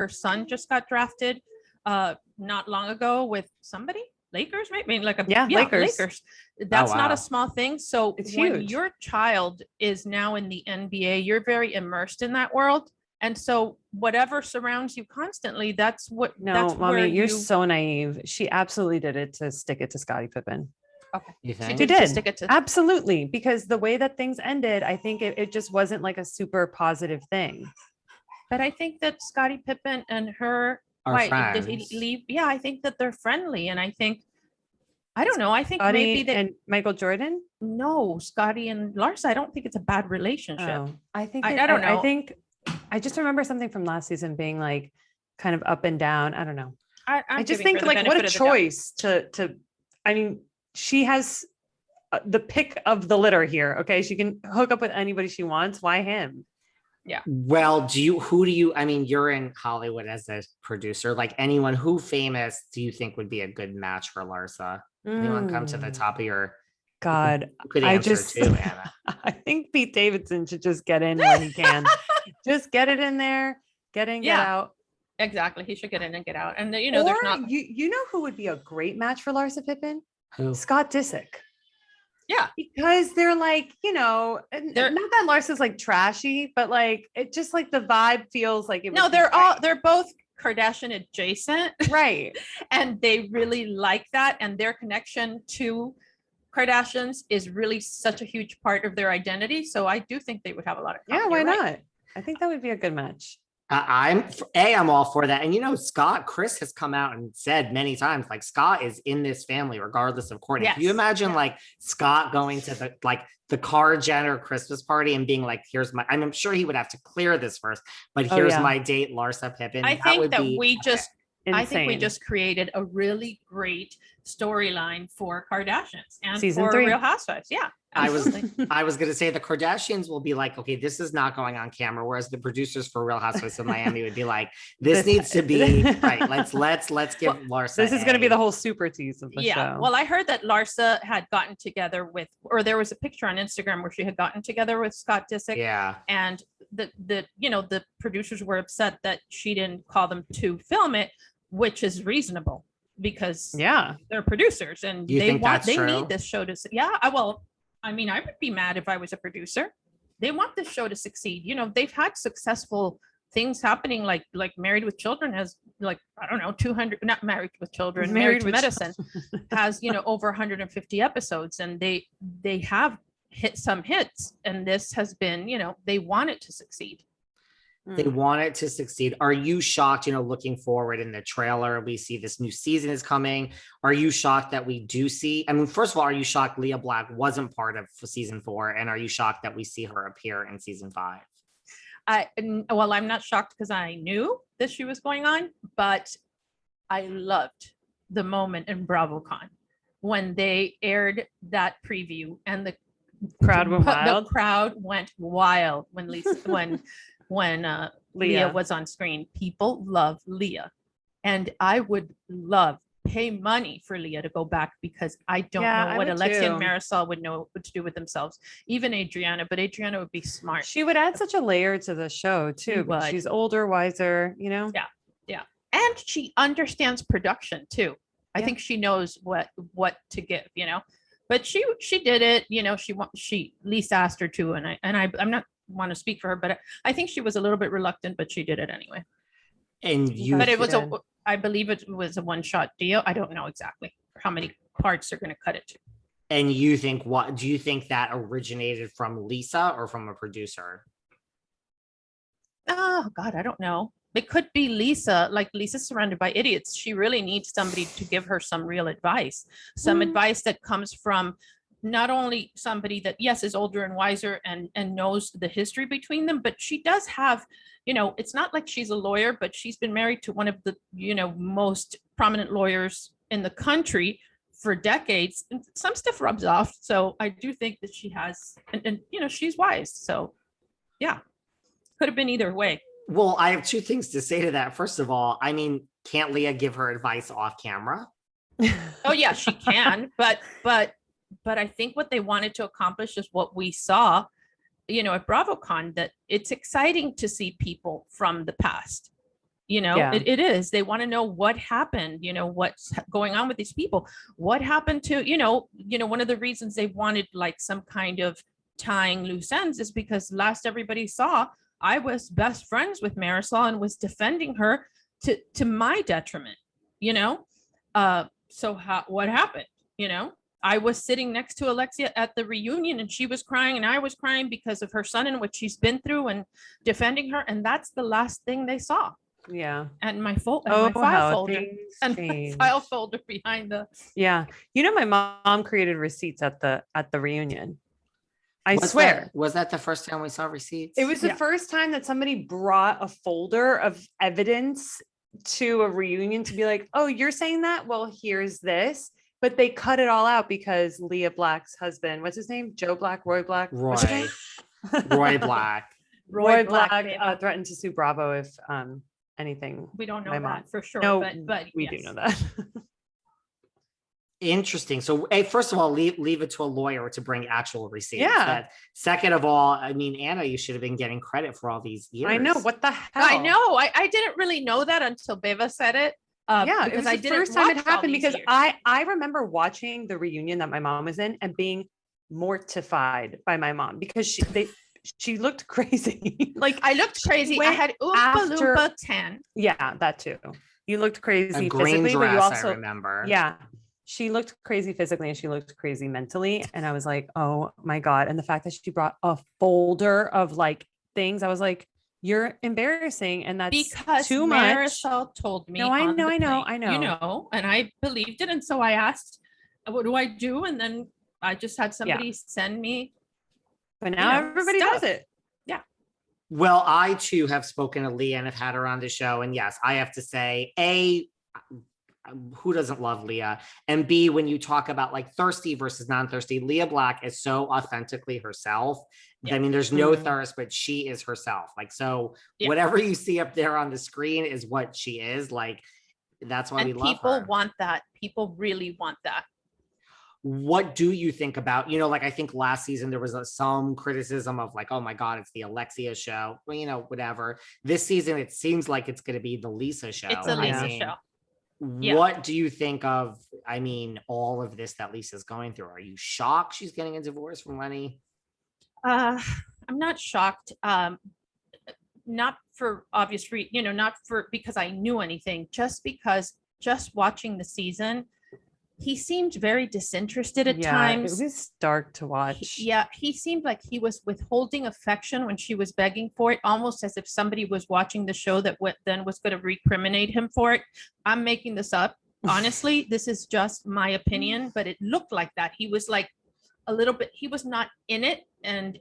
her son just got drafted not long ago with somebody. Lakers, right? I mean, like Lakers. That's not a small thing. So it's when huge. your child is now in the NBA, you're very immersed in that world. And so whatever surrounds you constantly, that's what. No, that's mommy, you're so naive. She absolutely did it to stick it to Scottie Pippen. Okay. You think? She did. Absolutely. Because the way that things ended, I think it just wasn't like a super positive thing. But I think that Scottie Pippen and her, did he leave? Yeah, I think that they're friendly. And I think, I don't know. I think Scottie maybe they, and Michael Jordan? No, Scottie and Larsa. I don't think it's a bad relationship. Oh, I think I don't know. I think I just remember something from last season being like kind of up and down. I don't know. I just think like what a choice to I mean, she has the pick of the litter here. Okay. She can hook up with anybody she wants. Why him? Yeah. Well, I mean, you're in Hollywood as a producer, like who famous do you think would be a good match for Larsa? Anyone come to the top of your God? You could answer too, Anna. I think Pete Davidson should just get in when he can. Just get it in there, get in, get out. Exactly. He should get in and get out. And there's not. You know who would be a great match for Larsa Pippen? Who? Scott Disick. Yeah. Because they're like, not that Larsa's like trashy, but like it just like the vibe feels like it. No, they're both Kardashian adjacent. Right. And they really like that. And their connection to Kardashians is really such a huge part of their identity. So I do think they would have a lot of comedy. Yeah, why not? I think that would be a good match. I'm all for that. And Chris has come out and said many times, like Scott is in this family, regardless of Courtney. Yes. Can you imagine like Scott going to the Kar Jenner Christmas party and being like, I'm sure he would have to clear this first, but here's my date, Larsa Pippen. I think we just created a really great storyline for Kardashians and Season for 3. Real Housewives. Yeah. I was going to say the Kardashians will be like, okay, this is not going on camera. Whereas the producers for Real Housewives of Miami would be like, this needs to be right. Let's give Larsa. This is going to be the whole super tease of the show. Well, I heard that Larsa had gotten together or there was a picture on Instagram where she had gotten together with Scott Disick. Yeah. And the producers were upset that she didn't call them to film it, which is reasonable because they're producers and they need this show to. Yeah. I would be mad if I was a producer. They want this show to succeed. They've had successful things happening, like Married with Children has 200, not Married with Children, Married to Medicine has, over 150 episodes, and they have hit some hits. And this has been, they want it to succeed. They want it to succeed. Are you shocked, looking forward in the trailer, we see this new season is coming. Are you shocked that we do see, first of all, are you shocked Leah Black wasn't part of season 4? And are you shocked that we see her appear in season 5? I'm not shocked because I knew that she was going on, but I loved the moment in BravoCon when they aired that preview and the crowd went wild. The crowd went wild when Leah was on screen. People love Leah, and I would pay money for Leah to go back because I don't know what Alexia and Mayrsol would know what to do with themselves. Even Adriana, but Adriana would be smart. She would add such a layer to the show too. She's older, wiser, Yeah. And she understands production too. I think she knows what to give, But she did it, Lisa asked her to, and I'm not want to speak for her, but I think she was a little bit reluctant, but she did it anyway. I believe it was a one-shot deal. I don't know exactly how many parts they're going to cut it to. And do you think that originated from Lisa or from a producer? Oh God, I don't know. It could be Lisa. Like, Lisa's surrounded by idiots. She really needs somebody to give her some real advice, advice that comes from not only somebody that, yes, is older and wiser and knows the history between them, but she does have, it's not like she's a lawyer, but she's been married to one of the, most prominent lawyers in the country for decades. And some stuff rubs off. So I do think that she has, and she's wise. So yeah, could have been either way. Well, I have two things to say to that. First of all, can't Leah give her advice off camera? Oh yeah, she can, but I think what they wanted to accomplish is what we saw, at BravoCon, that it's exciting to see people from the past, It is. They want to know what happened, what's going on with these people, what happened to, one of the reasons they wanted like some kind of tying loose ends is because last everybody saw, I was best friends with Mayrsol and was defending her to my detriment, so what happened, I was sitting next to Alexia at the reunion and she was crying and I was crying because of her son and what she's been through and defending her. And that's the last thing they saw. Yeah. And my file folder behind the. Yeah. My mom created receipts at the reunion. I swear. Was that the first time we saw receipts? It was the first time that somebody brought a folder of evidence to a reunion to be like, oh, you're saying that? Well, here's this. But they cut it all out because Leah Black's husband, what's his name? Joe Black, Roy Black? Roy Black. Roy Black threatened to sue Bravo if anything. We don't know that for sure. No, but we do know that. Interesting. So, first of all, leave it to a lawyer to bring actual receipts. Yeah. Second of all, I mean, Anna, you should have been getting credit for all these years. I know. What the hell? I know. I didn't really know that until Beba said it. It was the first time it happened because I remember watching the reunion that my mom was in and being mortified by my mom because she looked crazy. Like I looked crazy. I had Oompa Loompa 10. Yeah, that too. You looked crazy physically, but you also remember. Yeah. She looked crazy physically and she looked crazy mentally. And I was like, oh my God. And the fact that she brought a folder of like things, I was like, you're embarrassing. And that's because too much. Mayrsol told me. No, I know. And I believed it. And so I asked, what do I do? And then I just had somebody send me. But now everybody does it. Yeah. Well, I too have spoken to Leah and have had her on the show. And yes, I have to say, who doesn't love Leah? And B, when you talk about like thirsty versus non-thirsty, Leah Black is so authentically herself. Yeah. I mean, there's no thirst, but she is herself. Like, so whatever you see up there on the screen is what she is. Like, that's why we love her. People want that. People really want that. What do you think about, like, I think last season there was some criticism of like, oh my God, it's the Alexia show. Well, whatever. This season, it seems like it's going to be the Lisa show. It's a Lisa show. What do you think of, all of this that Lisa's going through? Are you shocked she's getting a divorce from Lenny? I'm not shocked. Not for obvious reasons, not for because I knew anything, just because just watching the season, he seemed very disinterested at times. It was dark to watch. He seemed like he was withholding affection when she was begging for it, almost as if somebody was watching the show that then was going to recriminate him for it. I'm making this up. Honestly, this is just my opinion, but it looked like that. He was like a little bit, he was not in it. And